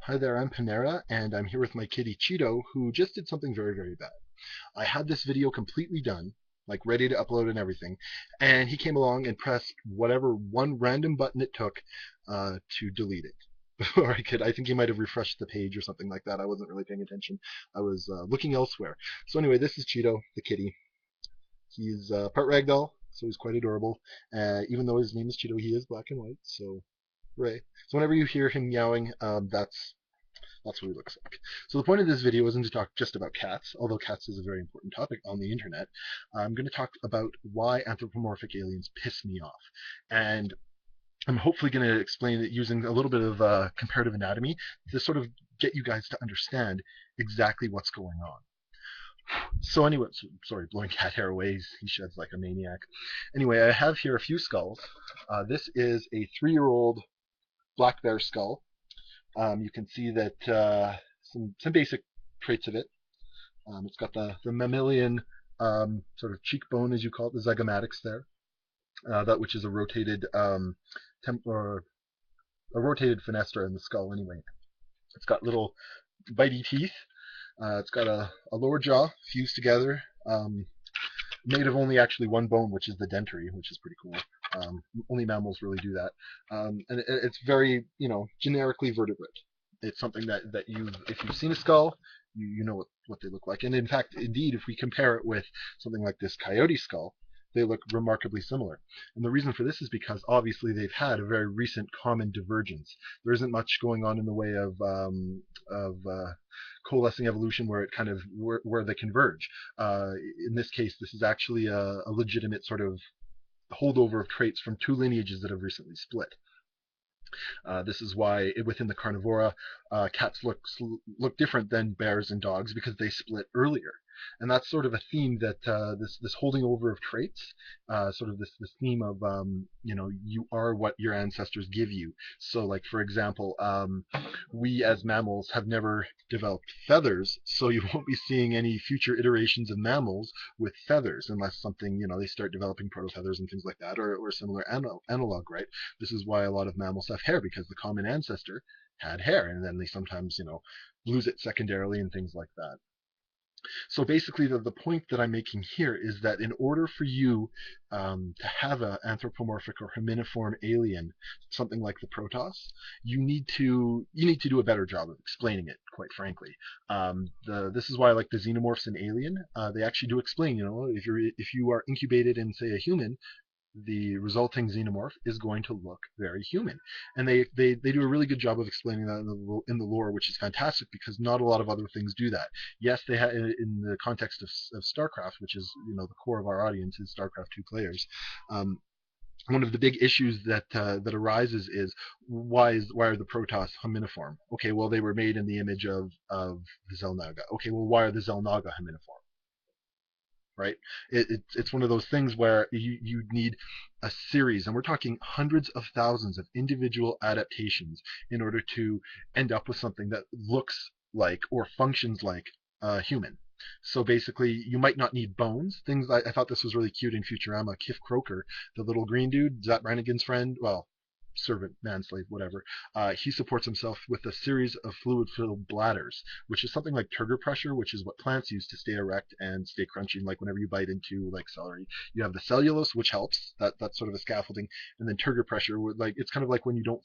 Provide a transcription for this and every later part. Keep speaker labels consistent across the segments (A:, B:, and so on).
A: Hi there, I'm Ponera, and I'm here with my kitty Cheeto, who just did something very, very bad. I had this video completely done, like ready to upload and everything, and he came along and pressed whatever one random button it took to delete it. Or I think he might have refreshed the page or something like that. I wasn't really paying attention. I was looking elsewhere. So anyway, this is Cheeto, the kitty. He's part ragdoll, so he's quite adorable. Even though his name is Cheeto, he is black and white, so hooray. So whenever you hear him meowing, that's what he looks like. So the point of this video isn't to talk just about cats, although cats is a very important topic on the internet. I'm going to talk about why anthropomorphic aliens piss me off. And I'm hopefully going to explain it using a little bit of comparative anatomy to sort of get you guys to understand exactly what's going on. So anyway, sorry, blowing cat hair away. He sheds like a maniac. Anyway, I have here a few skulls. This is a 3-year-old black bear skull. You can see that some basic traits of it. It's got the mammalian sort of cheekbone, as you call it, the zygomatics there, that which is a rotated or a rotated fenestra in the skull. Anyway, it's got little bitey teeth. It's got a lower jaw fused together, made of only actually one bone, which is the dentary, which is pretty cool. Only mammals really do that, and it's very, generically vertebrate. It's something that if you've seen a skull, you know what they look like. And in fact, indeed, if we compare it with something like this coyote skull, they look remarkably similar. And the reason for this is because obviously they've had a very recent common divergence. There isn't much going on in the way of coalescing evolution where it kind of where they converge. In this case, this is actually a legitimate sort of holdover of traits from two lineages that have recently split. This is why within the carnivora, cats look different than bears and dogs because they split earlier. And that's sort of a theme that this holding over of traits, sort of this theme of you are what your ancestors give you. So like for example, we as mammals have never developed feathers, so you won't be seeing any future iterations of mammals with feathers unless something they start developing proto feathers and things like that, or similar analog, right? This is why a lot of mammals have hair, because the common ancestor had hair, and then they sometimes lose it secondarily and things like that. So basically, the point that I'm making here is that in order for you to have an anthropomorphic or hominiform alien, something like the Protoss, you need to do a better job of explaining it. Quite frankly, this is why I like the xenomorphs in Alien. They actually do explain. If you are incubated in, say, a human, the resulting xenomorph is going to look very human. And they do a really good job of explaining that in the lore, which is fantastic because not a lot of other things do that. Yes, they have in the context of StarCraft, which is the core of our audience is StarCraft 2 players. One of the big issues that arises is why are the Protoss hominiform? Okay, well they were made in the image of the Xel'Naga. Okay, well why are the Xel'Naga hominiform? Right? It's one of those things where you need a series, and we're talking hundreds of thousands of individual adaptations in order to end up with something that looks like or functions like a human. So basically, you might not need bones. Things I thought this was really cute in Futurama. Kif Kroker, the little green dude, Zat Brannigan's friend. Well, servant, manslave, whatever. He supports himself with a series of fluid-filled bladders, which is something like turgor pressure, which is what plants use to stay erect and stay crunchy. Like whenever you bite into like celery, you have the cellulose, which helps. That's sort of a scaffolding, and then turgor pressure, it's kind of like when you don't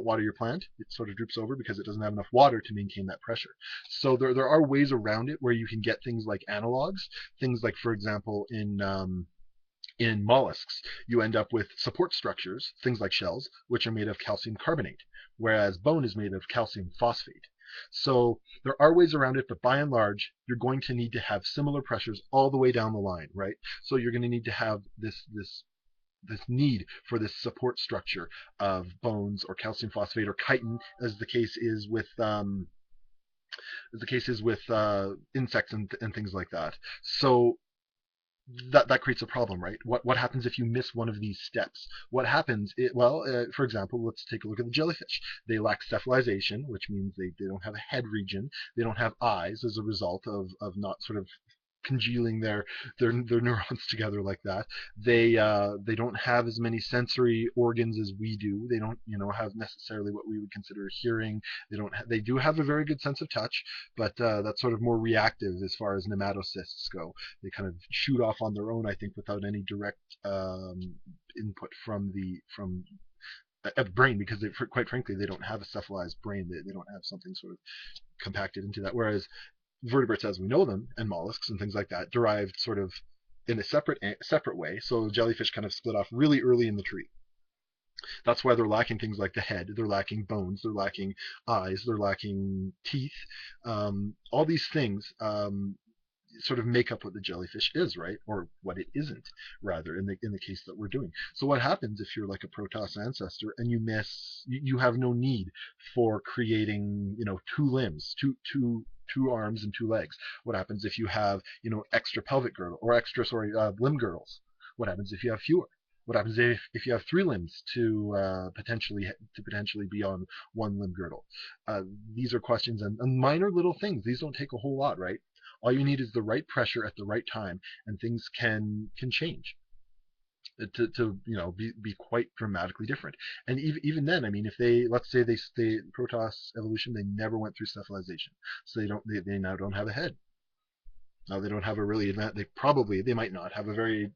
A: water your plant, it sort of droops over because it doesn't have enough water to maintain that pressure. So there are ways around it where you can get things like analogs, things like for example in mollusks, you end up with support structures, things like shells, which are made of calcium carbonate, whereas bone is made of calcium phosphate. So there are ways around it, but by and large, you're going to need to have similar pressures all the way down the line, right? So you're going to need to have this need for this support structure of bones or calcium phosphate or chitin, as the case is with insects and things like that. So that creates a problem, right? What happens if you miss one of these steps? What happens? For example, let's take a look at the jellyfish. They lack cephalization, which means they don't have a head region. They don't have eyes as a result of not sort of congealing their neurons together like that. They don't have as many sensory organs as we do. They don't have necessarily what we would consider hearing. They do have a very good sense of touch, but that's sort of more reactive as far as nematocysts go. They kind of shoot off on their own, I think, without any direct input from the brain, because quite frankly, they don't have a cephalized brain. They don't have something sort of compacted into that. Whereas vertebrates, as we know them, and mollusks and things like that, derived sort of in a separate way. So jellyfish kind of split off really early in the tree. That's why they're lacking things like the head. They're lacking bones. They're lacking eyes. They're lacking teeth. All these things sort of make up what the jellyfish is, right? Or what it isn't, rather, in the case that we're doing. So what happens if you're like a Protoss ancestor and you have no need for creating, two limbs, two arms and two legs? What happens if you have, extra pelvic girdle or extra, limb girdles? What happens if you have fewer? What happens if you have three limbs to potentially be on one limb girdle? These are questions and minor little things. These don't take a whole lot, right? All you need is the right pressure at the right time, and things can change to be quite dramatically different. And even then, I mean, if let's say they Protoss evolution, they never went through cephalization, so they now don't have a head. Now they don't have a really advanced. They might not have a very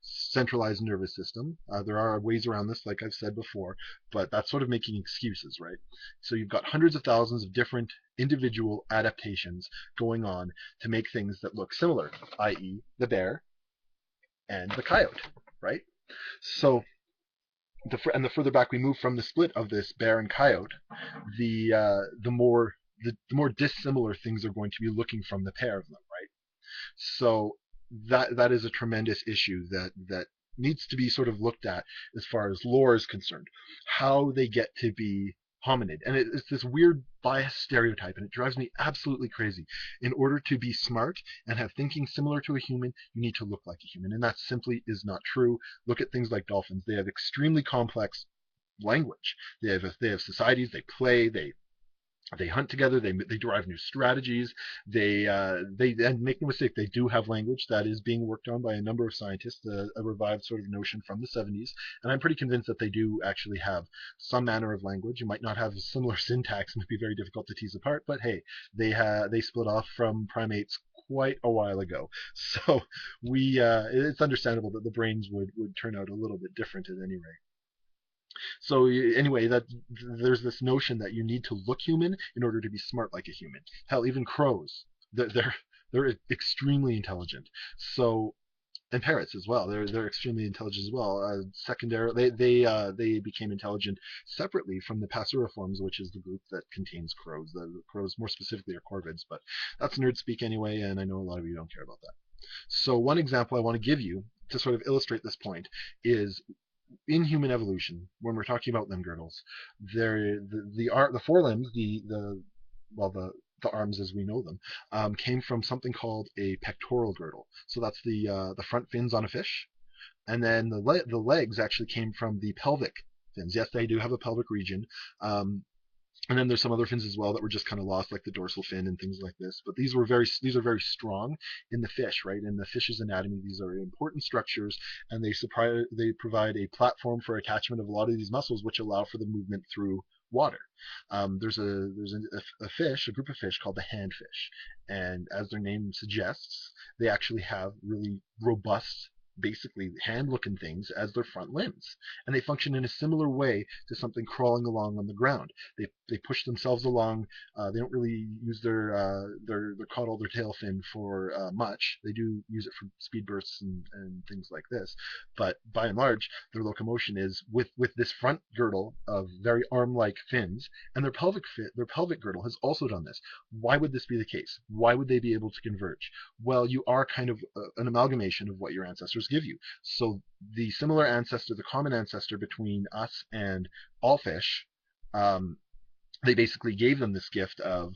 A: centralized nervous system. There are ways around this, like I've said before, but that's sort of making excuses, right? So you've got hundreds of thousands of different individual adaptations going on to make things that look similar, i.e., the bear and the coyote, right? So the further back we move from the split of this bear and coyote, the more dissimilar things are going to be looking from the pair of them, right? So that is a tremendous issue that needs to be sort of looked at as far as lore is concerned. How they get to be hominid, and it's this weird biased stereotype, and it drives me absolutely crazy. In order to be smart and have thinking similar to a human, you need to look like a human, and that simply is not true. Look at things like dolphins; they have extremely complex language. They have societies. They play. They hunt together. They derive new strategies. They and make no mistake, they do have language that is being worked on by a number of scientists. A revived sort of notion from the 70s, and I'm pretty convinced that they do actually have some manner of language. You might not have similar syntax, and it'd be very difficult to tease apart. But hey, they split off from primates quite a while ago, so it's understandable that the brains would turn out a little bit different at any rate. So anyway, that there's this notion that you need to look human in order to be smart like a human. Hell, even crows, they're extremely intelligent. So and parrots as well. They're extremely intelligent as well. Secondarily, they became intelligent separately from the Passeriformes, which is the group that contains crows. The crows, more specifically, are corvids, but that's nerd speak anyway, and I know a lot of you don't care about that. So one example I want to give you to sort of illustrate this point is in human evolution, when we're talking about limb girdles, the forelimbs, the arms as we know them, came from something called a pectoral girdle. So that's the front fins on a fish, and then the legs actually came from the pelvic fins. Yes, they do have a pelvic region. And then there's some other fins as well that were just kind of lost, like the dorsal fin and things like this. But these are very strong in the fish, right? In the fish's anatomy, these are important structures, and they provide a platform for attachment of a lot of these muscles, which allow for the movement through water. There's a group of fish called the handfish, and as their name suggests, they actually have really robust, basically hand-looking things as their front limbs, and they function in a similar way to something crawling along on the ground. They push themselves along. They don't really use their caudal, their tail fin for much. They do use it for speed bursts and things like this, but by and large, their locomotion is with this front girdle of very arm-like fins, and their pelvic girdle has also done this. Why would this be the case? Why would they be able to converge? Well, you are kind of an amalgamation of what your ancestors give you. So the common ancestor between us and all fish, they basically gave them this gift of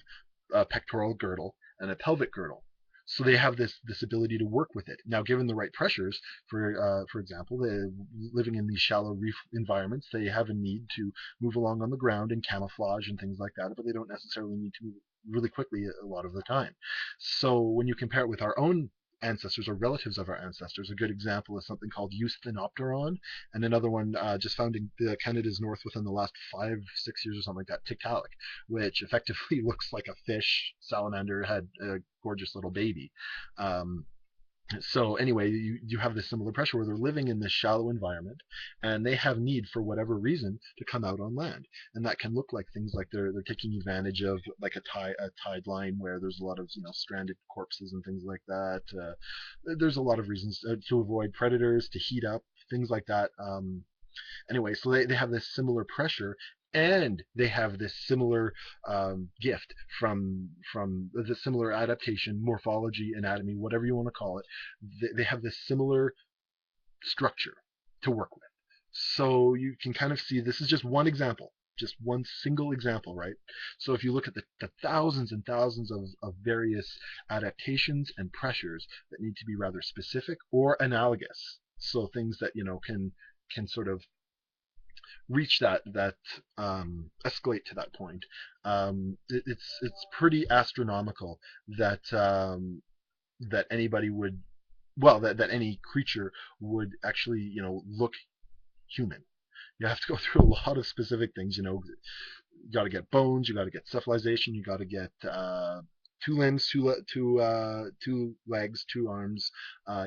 A: a pectoral girdle and a pelvic girdle. So they have this ability to work with it. Now, given the right pressures, for example, living in these shallow reef environments, they have a need to move along on the ground and camouflage and things like that, but they don't necessarily need to move really quickly a lot of the time. So when you compare it with our own ancestors or relatives of our ancestors, a good example is something called Eusthenopteron, and another one just found in Canada's north within the last 5, 6 years or something like that, Tiktaalik, which effectively looks like a fish salamander had a gorgeous little baby. Um, so anyway, you have this similar pressure where they're living in this shallow environment, and they have need for whatever reason to come out on land, and that can look like things like they're taking advantage of like a tide line where there's a lot of stranded corpses and things like that. There's a lot of reasons to avoid predators, to heat up, things like that. Anyway, so they have this similar pressure, and they have this similar gift from the similar adaptation, morphology, anatomy, whatever you want to call it. They have this similar structure to work with. So you can kind of see this is just one example, just one single example, right? So if you look at the thousands and thousands of various adaptations and pressures that need to be rather specific or analogous, so things that can sort of reach that escalate to that point. It's pretty astronomical that that anybody would that any creature would actually look human. You have to go through a lot of specific things. You got to get bones, you got to get cephalization, you got to get two limbs, two legs, two arms.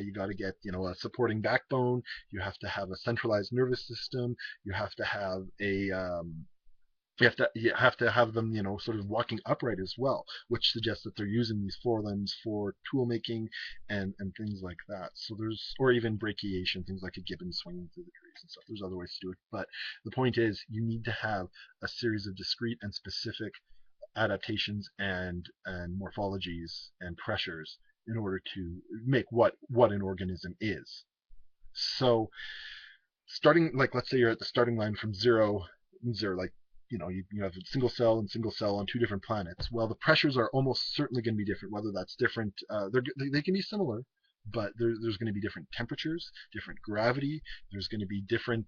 A: You got to get a supporting backbone. You have to have a centralized nervous system. You have to have a you have to have them sort of walking upright as well, which suggests that they're using these forelimbs for tool making and things like that. So there's or even brachiation, things like a gibbon swinging through the trees and stuff. There's other ways to do it, but the point is you need to have a series of discrete and specific adaptations and morphologies and pressures in order to make what an organism is. So starting, like, let's say you're at the starting line from zero, like you have a single cell and single cell on two different planets. Well, the pressures are almost certainly going to be different. Whether that's different, they can be similar, but there's going to be different temperatures, different gravity. There's going to be different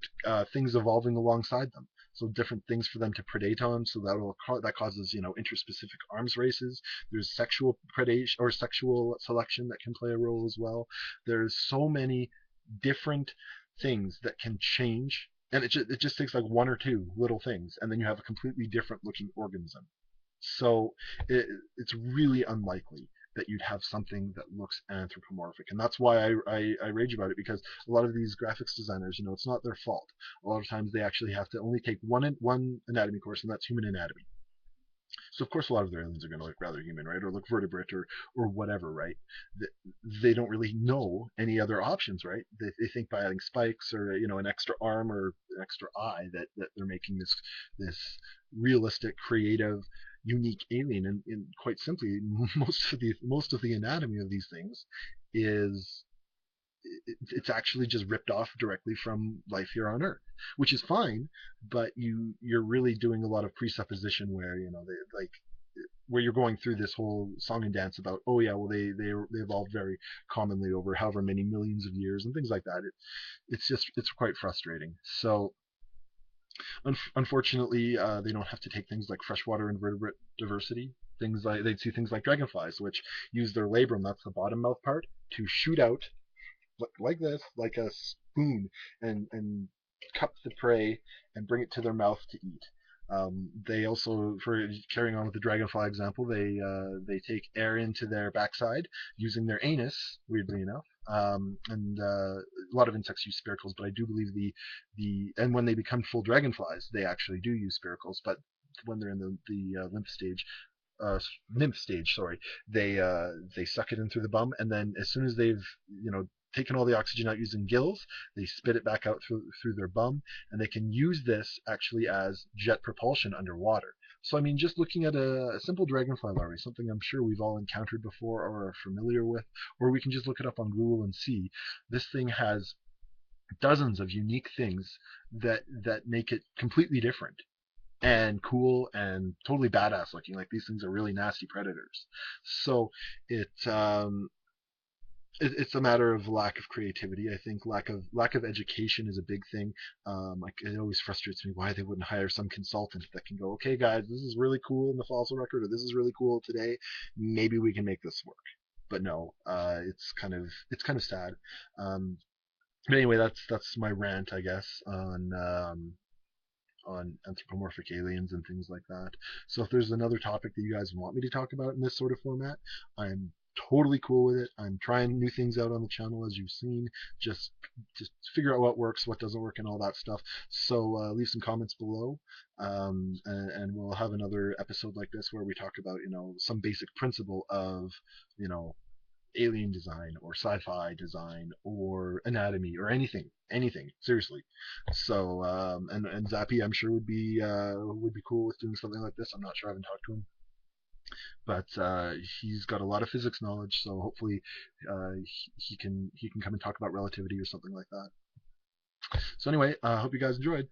A: things evolving alongside them. So different things for them to predate on. So that causes interspecific arms races. There's sexual predation or sexual selection that can play a role as well. There's so many different things that can change, and it just takes like one or two little things, and then you have a completely different looking organism. So it's really unlikely that you'd have something that looks anthropomorphic, and that's why I rage about it, because a lot of these graphics designers, it's not their fault. A lot of times they actually have to only take one anatomy course, and that's human anatomy. So of course a lot of their aliens are going to look rather human, right? Or look vertebrate or whatever, right? They don't really know any other options, right? They think by adding spikes or an extra arm or an extra eye that they're making this realistic, creative, unique alien. And quite simply, most of the anatomy of these things is it's actually just ripped off directly from life here on Earth, which is fine, but you're really doing a lot of presupposition where they where you're going through this whole song and dance about, oh yeah, well they evolved very commonly over however many millions of years and things like that. It's quite frustrating. So unfortunately, they don't have to take things like freshwater invertebrate diversity. Things like they'd see things like dragonflies, which use their labrum, that's the bottom mouth part, to shoot out like this, like a spoon, and cup the prey and bring it to their mouth to eat. They also, for carrying on with the dragonfly example, they take air into their backside using their anus. Weirdly enough, and a lot of insects use spiracles, but I do believe the and when they become full dragonflies, they actually do use spiracles. But when they're in the nymph stage, sorry, they suck it in through the bum, and then as soon as they've taken all the oxygen out using gills, they spit it back out through their bum, and they can use this actually as jet propulsion underwater. So I mean, just looking at a simple dragonfly larvae, something I'm sure we've all encountered before or are familiar with, or we can just look it up on Google and see, this thing has dozens of unique things that make it completely different. and cool and totally badass looking. Like these things are really nasty predators. So it it's a matter of lack of creativity. I think lack of education is a big thing. Like it always frustrates me why they wouldn't hire some consultant that can go, okay, guys, this is really cool in the fossil record, or this is really cool today. Maybe we can make this work. But no, it's kind of sad. Um, but anyway, that's my rant, I guess, on anthropomorphic aliens and things like that. So if there's another topic that you guys want me to talk about in this sort of format, I'm totally cool with it. I'm trying new things out on the channel, as you've seen. Just just figure out what works, what doesn't work, and all that stuff. So leave some comments below, and we'll have another episode like this where we talk about some basic principle of you know alien design or sci-fi design or anatomy or anything seriously. So and Zappy I'm sure would be cool with doing something like this. I'm not sure, I haven't talked to him, but he's got a lot of physics knowledge, so hopefully he can come and talk about relativity or something like that. So anyway, I hope you guys enjoyed.